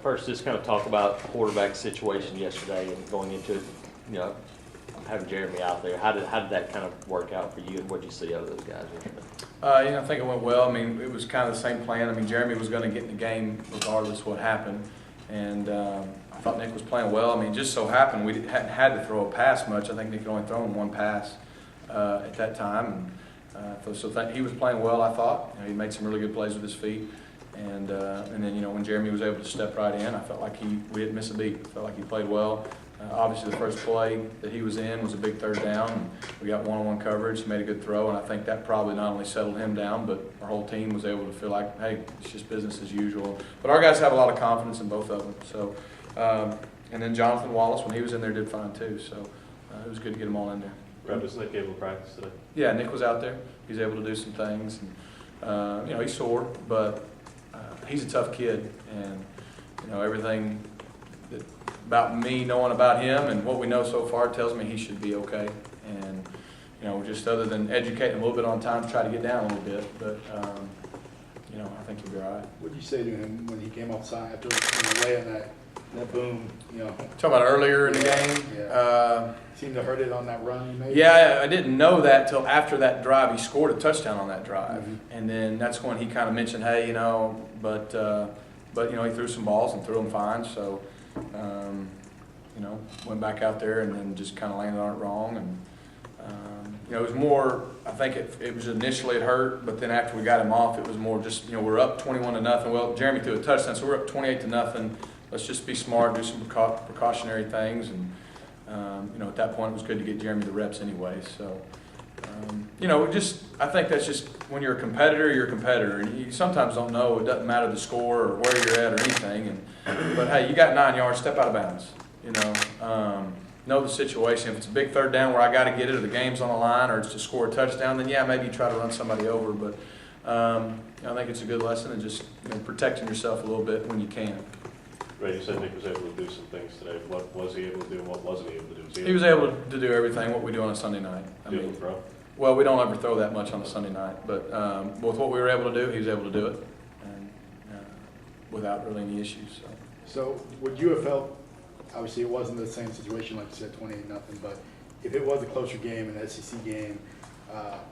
First, just kind of talk about quarterback situation yesterday and going into it, having Jeremy out there. How did that kind of work out for you, and what did you see out of those guys yesterday? I think it went well. I mean, it was kind of the same plan. I mean, Jeremy was going to get in the game regardless of what happened, and I thought Nick was playing well. I mean, it just so happened we hadn't had to throw a pass much. I think Nick had only thrown one pass at that time, and he was playing well. I thought he made some really good plays with his feet, and then when Jeremy was able to step right in, I felt like we didn't miss a beat. I felt like he played well. Obviously, the first play that he was in was a big third down. And we got one-on-one coverage. He made a good throw, and I think that probably not only settled him down, but our whole team was able to feel like, hey, it's just business as usual. But our guys have a lot of confidence in both of them. So, and then Jonathan Wallace, when he was in there, did fine too. So it was good to get them all in there. Brett, was Nick able to practice today? Yeah, Nick was out there. He's able to do some things. And, he's sore, but he's a tough kid, and everything about me knowing about him and what we know so far tells me he should be okay. And just other than educating a little bit on time to try to get down a little bit, but I think he'll be all right. What did you say to him when he came outside after laying that boom? Talking about earlier in the game. Yeah. Seemed to hurt it on that run he made. Yeah, I didn't know that till after that drive. He scored a touchdown on that drive, and then that's when he kind of mentioned, hey, but he threw some balls and threw them fine. So. Went back out there and then just kind of landed on it wrong, and it was more. I think it was initially it hurt, but then after we got him off, it was more just we're up 21-0. Well, Jeremy threw a touchdown, so we're up 28-0. Let's just be smart, do some precautionary things, and at that point it was good to get Jeremy the reps anyway. So I think that's just when you're a competitor, you're a competitor, and you sometimes don't know. It doesn't matter the score or where you're at or anything. But hey, you got 9 yards, step out of bounds. Know the situation. If it's a big third down where I got to get it, or the game's on the line, or it's to score a touchdown, then yeah, maybe you try to run somebody over. But I think it's a good lesson in just protecting yourself a little bit when you can. Ray, you said Nick was able to do some things today. What was he able to do and what wasn't he able to do? He was able to do everything what we do on a Sunday night. Well, we don't ever throw that much on a Sunday night, but with what we were able to do, he was able to do it, and without really any issues. So would you have felt, obviously it wasn't the same situation like you said, 28-0, but if it was a closer game, an SEC game,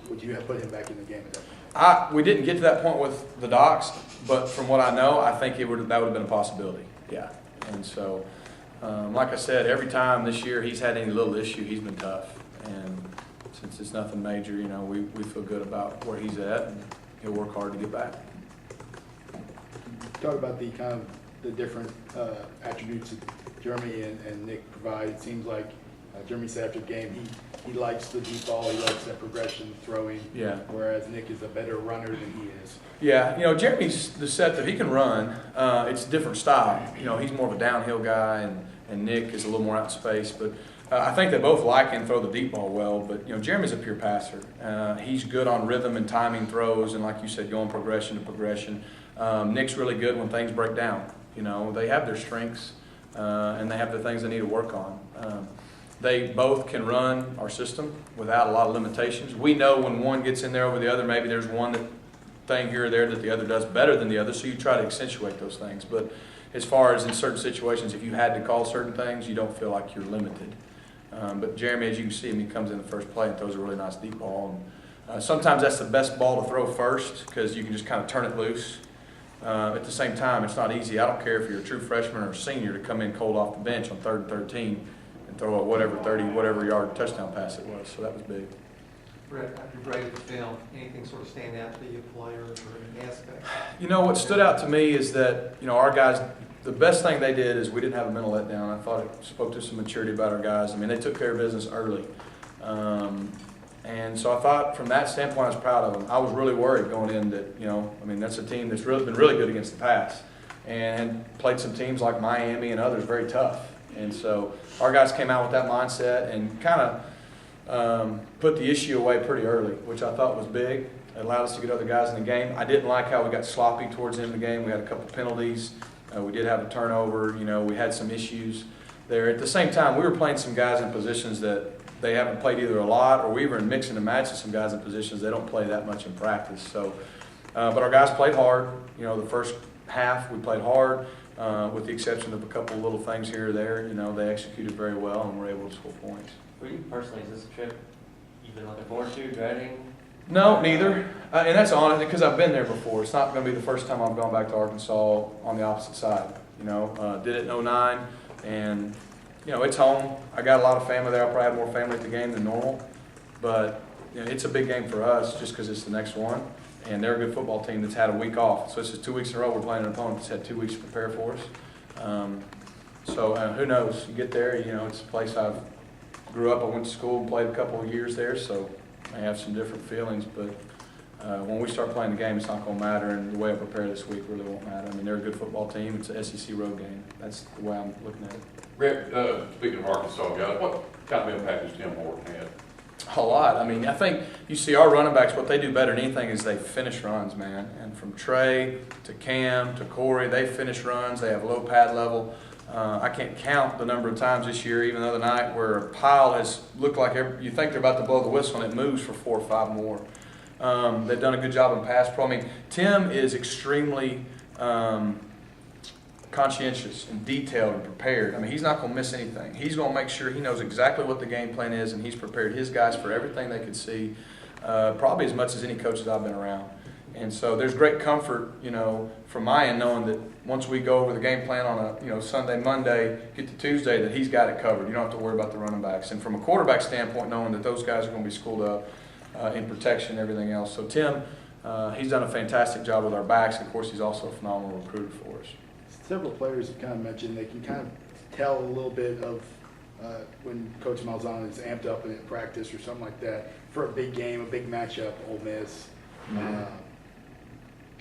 would you have put him back in the game at that point? We didn't get to that point with the Docs, but from what I know, I think that would have been a possibility. Yeah, and so like I said, every time this year he's had any little issue, he's been tough, and since it's nothing major, we feel good about where he's at, and he'll work hard to get back. Talk about the kind of the different attributes that Jeremy and Nick provide. It seems like Jeremy said after the game he likes the deep ball, he likes that progression throwing. Yeah. Whereas Nick is a better runner than he is. Yeah, Jeremy's deceptive. He can run. It's a different style. He's more of a downhill guy, and Nick is a little more out in space. But I think they both like and throw the deep ball well. But Jeremy's a pure passer. He's good on rhythm and timing throws, and like you said, going progression to progression. Nick's really good when things break down. They have their strengths, and they have the things they need to work on. They both can run our system without a lot of limitations. We know when one gets in there over the other, maybe there's one thing here or there that the other does better than the other, so you try to accentuate those things. But as far as in certain situations, if you had to call certain things, you don't feel like you're limited. But Jeremy, as you can see him, he comes in the first play and throws a really nice deep ball. And sometimes that's the best ball to throw first because you can just kind of turn it loose. At the same time, it's not easy. I don't care if you're a true freshman or a senior to come in cold off the bench on 3rd and 13 and throw a whatever yard touchdown pass it was. So that was big. Brett, after grading the film, anything sort of stand out to you, players or any aspect? What stood out to me is that, our guys, the best thing they did is we didn't have a mental letdown. I thought it spoke to some maturity about our guys. I mean, they took care of business early. And so I thought from that standpoint, I was proud of them. I was really worried going in that, that's a team that's been really good against the pass and played some teams like Miami and others very tough. And so our guys came out with that mindset and kind of put the issue away pretty early, which I thought was big. It allowed us to get other guys in the game. I didn't like how we got sloppy towards the end of the game. We had a couple penalties. We did have a turnover. We had some issues there. At the same time, we were playing some guys in positions that they haven't played either a lot, or we were mixing and matching some guys in positions they don't play that much in practice. So, but our guys played hard. The first half we played hard. with the exception of a couple of little things here or there, they executed very well and were able to score points. For you personally, is this a trip you've been looking forward to, dreading? No, neither. And that's honest because I've been there before. It's not going to be the first time I've gone back to Arkansas on the opposite side. Did it in 2009, and it's home. I got a lot of family there. I'll probably have more family at the game than normal, but it's a big game for us just because it's the next one, and they're a good football team that's had a week off. So this is 2 weeks in a row we're playing an opponent that's had 2 weeks to prepare for us. So who knows? You get there, it's a place I grew up. I went to school and played a couple of years there, so I have some different feelings, but when we start playing the game, it's not going to matter, and the way I prepare this week really won't matter. I mean, they're a good football team. It's an SEC road game. That's the way I'm looking at it. Rhett, speaking of Arkansas guys, what kind of impact does Tim Horton have? A lot. I mean, I think you see our running backs, what they do better than anything is they finish runs, man. And from Trey to Cam to Corey, they finish runs. They have low pad level. I can't count the number of times this year, even the other night, where a pile has looked like you think they're about to blow the whistle and it moves for 4 or 5 more. They've done a good job in pass pro. I mean, Tim is extremely conscientious and detailed and prepared. I mean, he's not going to miss anything. He's going to make sure he knows exactly what the game plan is, and he's prepared his guys for everything they could see, probably as much as any coaches I've been around. And so there's great comfort, from my end, knowing that once we go over the game plan on a, Sunday, Monday, get to Tuesday, that he's got it covered. You don't have to worry about the running backs. And from a quarterback standpoint, knowing that those guys are going to be schooled up in protection and everything else. So Tim, he's done a fantastic job with our backs. Of course, he's also a phenomenal recruiter for us. Several players have kind of mentioned they can kind of tell a little bit of when Coach Malzahn is amped up in practice or something like that for a big game, a big matchup, Ole Miss,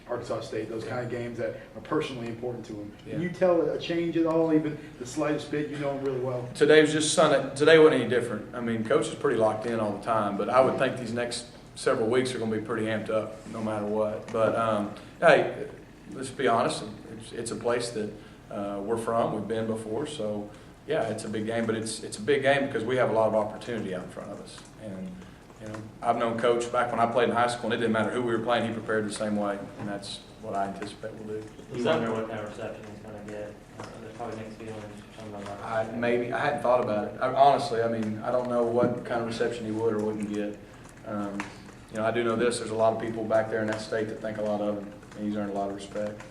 Arkansas State, those kind of games that are personally important to him. Can you tell a change at all, even the slightest bit? You know him really well. Today was just Sunday. Today wasn't any different. I mean, Coach is pretty locked in all the time, but I would think these next several weeks are going to be pretty amped up no matter what. But, hey, let's be honest. It's a place that we're from. We've been before. So, yeah, it's a big game, but it's a big game because we have a lot of opportunity out in front of us. And, I've known Coach back when I played in high school, and it didn't matter who we were playing. He prepared the same way, and that's what I anticipate we'll do. You wonder what kind of reception he's going to get. There's probably mixed feelings or something like that. Maybe. I hadn't thought about it. Honestly, I mean, I don't know what kind of reception he would or wouldn't get. I do know this. There's a lot of people back there in that state that think a lot of him, and he's earned a lot of respect.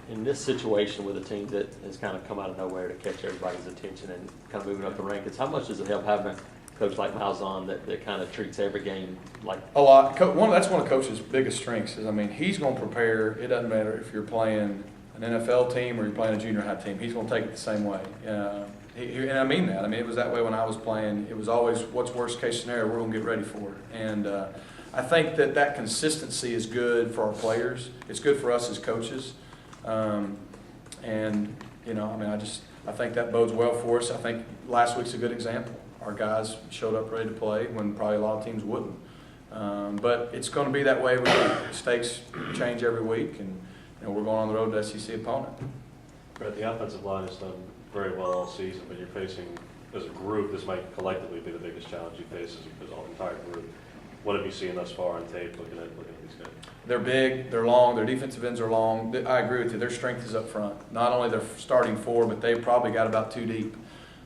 In this situation with a team that has kind of come out of nowhere to catch everybody's attention and kind of moving up the rankings, how much does it help having a coach like Malzahn that kind of treats every game like a lot? That's one of Coach's biggest strengths is, I mean, he's going to prepare. It doesn't matter if you're playing an NFL team or you're playing a junior high team. He's going to take it the same way. And I mean that. I mean, it was that way when I was playing. It was always, what's worst case scenario, we're going to get ready for it. And I think that consistency is good for our players. It's good for us as coaches. I think that bodes well for us. I think last week's a good example. Our guys showed up ready to play when probably a lot of teams wouldn't. But it's going to be that way every week. Stakes change every week, and we're going on the road to SEC opponent. Brett, the offensive line has done very well all season, but you're facing, as a group, this might collectively be the biggest challenge you face as an entire group. What have you seen thus far on tape looking at these guys? They're big, they're long, their defensive ends are long. I agree with you, their strength is up front. Not only their starting 4, but they've probably got about 2 deep.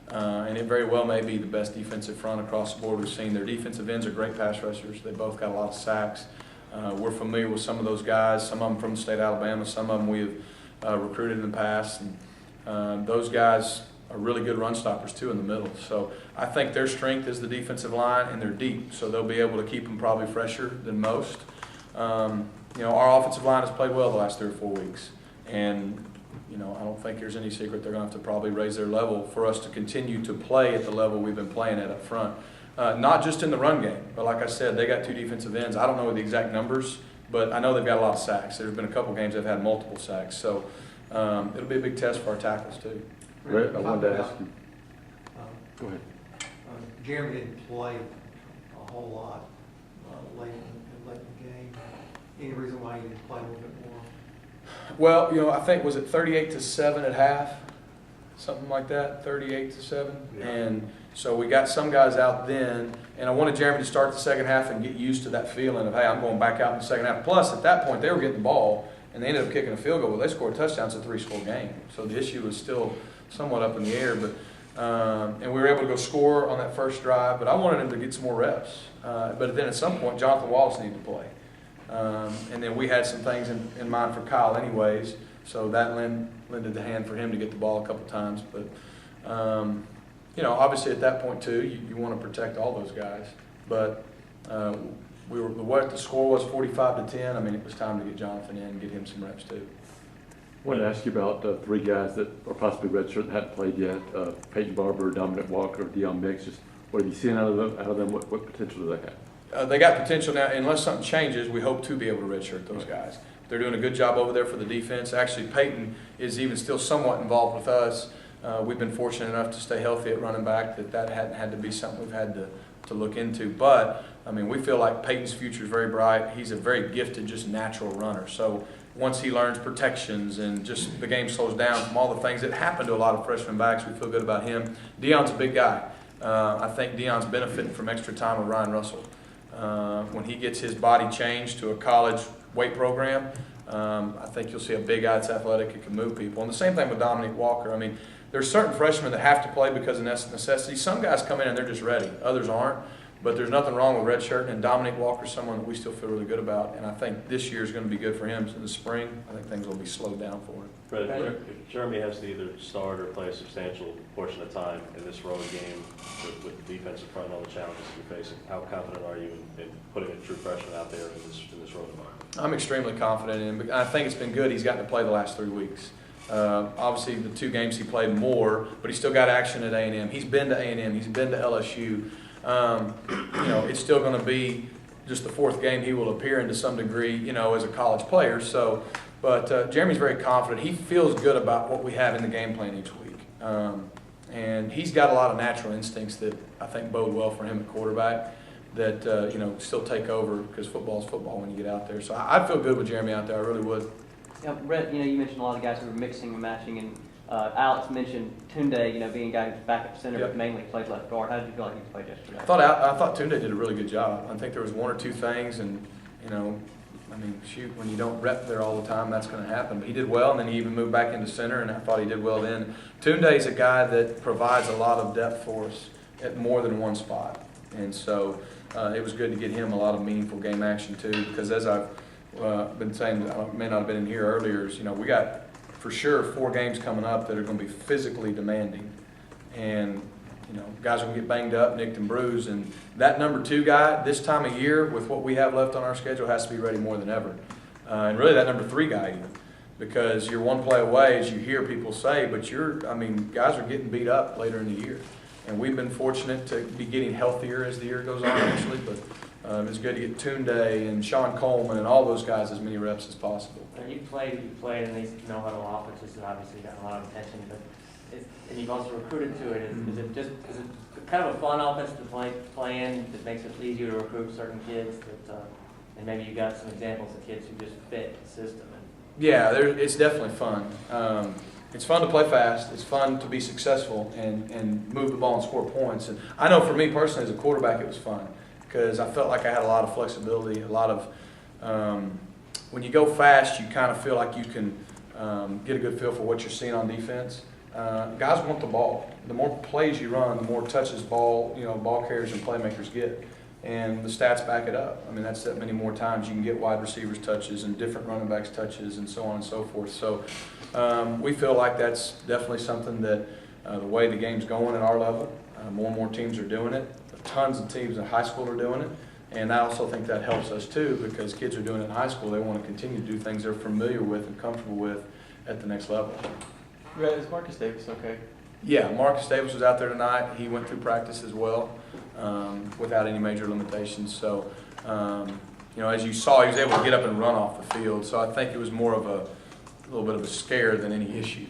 And it very well may be the best defensive front across the board we've seen. Their defensive ends are great pass rushers. They both got a lot of sacks. We're familiar with some of those guys, some of them from the state of Alabama, some of them we've recruited in the past. And those guys are really good run stoppers too in the middle. So I think their strength is the defensive line, and they're deep. So they'll be able to keep them probably fresher than most. Our offensive line has played well the last 3 or 4 weeks. And I don't think there's any secret they're going to have to probably raise their level for us to continue to play at the level we've been playing at up front. Not just in the run game, but like I said, they got 2 defensive ends. I don't know the exact numbers, but I know they've got a lot of sacks. There's been a couple games they've had multiple sacks. So it'll be a big test for our tackles too. Rhett, I wanted to ask you. Go ahead. Jeremy didn't play a whole lot late in the game. Any reason why he didn't play a little bit more? Well, I think, was it 38-7 at half? Something like that, 38-7. Yeah. And so we got some guys out then, and I wanted Jeremy to start the second half and get used to that feeling of, hey, I'm going back out in the second half. Plus, at that point, they were getting the ball, and they ended up kicking a field goal. Well, they scored touchdowns, a 3-score game. So the issue was still somewhat up in the air, but and we were able to go score on that first drive. But I wanted him to get some more reps. But then at some point, Jonathan Wallace needed to play, and then we had some things in mind for Kyle, anyways. So that lended the hand for him to get the ball a couple times. But you know, obviously at that point too, you want to protect all those guys. But what the score was 45-10. I mean, it was time to get Jonathan in and get him some reps too. I wanted to ask you about 3 guys that are possibly redshirt that hadn't played yet: Peyton Barber, Dominic Walker, Deion Mix. Just what have you seen out of them? What potential do they have? They got potential now. Unless something changes, we hope to be able to redshirt those guys. They're doing a good job over there for the defense. Actually, Peyton is even still somewhat involved with us. We've been fortunate enough to stay healthy at running back. That hadn't had to be something we've had to look into. But I mean, we feel like Peyton's future is very bright. He's a very gifted, just natural runner. So once he learns protections and just the game slows down from all the things that happen to a lot of freshman backs, we feel good about him. Deion's a big guy. I think Deion's benefiting from extra time with Ryan Russell. When he gets his body changed to a college weight program, I think you'll see a big guy that's athletic and can move people. And the same thing with Dominic Walker. I mean, there's certain freshmen that have to play because of necessity. Some guys come in and they're just ready. Others aren't. But there's nothing wrong with redshirt, and Dominic Walker's someone that we still feel really good about. And I think this year is going to be good for him. In the spring, I think things will be slowed down for him. Brett, if Jeremy has to either start or play a substantial portion of time in this road game with the defensive front and all the challenges you're facing, how confident are you in putting a true freshman out there in this road environment? I'm extremely confident in him. I think it's been good he's gotten to play the last 3 weeks. Obviously, the 2 games he played more, but he's still got action at A&M. He's been to A&M. He's been to LSU. You know, it's still going to be just the 4th game he will appear in to some degree, you know, as a college player. So, but Jeremy's very confident. He feels good about what we have in the game plan each week. And he's got a lot of natural instincts that I think bode well for him at quarterback that, you know, still take over because football's football when you get out there. So I feel good with Jeremy out there. I really would. Yeah, Brett, you know, you mentioned a lot of guys who were mixing and matching, and Alex mentioned Tunde, you know, being a guy who's back at center, Yep. but mainly plays left guard. How did you feel like he played yesterday? I thought Tunde did a really good job. I think there was 1 or 2 things, and you know, I mean, shoot, when you don't rep there all the time, that's going to happen. But he did well, and then he even moved back into center, and I thought he did well then. Tunde is a guy that provides a lot of depth for us at more than one spot, and so it was good to get him a lot of meaningful game action too. Because as I've been saying, I may not have been in here earlier, is, you know, we got for sure 4 games coming up that are going to be physically demanding, and you know, guys will get banged up, nicked and bruised, and that number 2 guy this time of year with what we have left on our schedule has to be ready more than ever. And really that number 3 guy even, because you're 1 play away, as you hear people say, but I mean, guys are getting beat up later in the year. And we've been fortunate to be getting healthier as the year goes on, actually, but it's good to get Tunde and Sean Coleman and all those guys as many reps as possible. You've played in these no-huddle offenses that obviously got a lot of attention, but and you've also recruited to it. Is it kind of a fun offense to play in that makes it easier to recruit certain kids that, and maybe you got some examples of kids who just fit the system? Yeah, it's definitely fun. It's fun to play fast. It's fun to be successful and move the ball and score points. And I know for me personally as a quarterback, it was fun because I felt like I had a lot of flexibility, a lot of when you go fast, you kind of feel like you can get a good feel for what you're seeing on defense. Guys want the ball. The more plays you run, the more touches ball carriers and playmakers get. And the stats back it up. I mean, that's that many more times you can get wide receivers touches and different running backs touches and so on and so forth. So we feel like that's definitely something that the way the game's going at our level, more and more teams are doing it. Tons of teams in high school are doing it. And I also think that helps us too because kids are doing it in high school. They want to continue to do things they're familiar with and comfortable with at the next level. Rhett, is Marcus Davis okay? Yeah, Marcus Davis was out there tonight. He went through practice as well without any major limitations. So, you know, as you saw, he was able to get up and run off the field. So I think it was more of a little bit of a scare than any issue.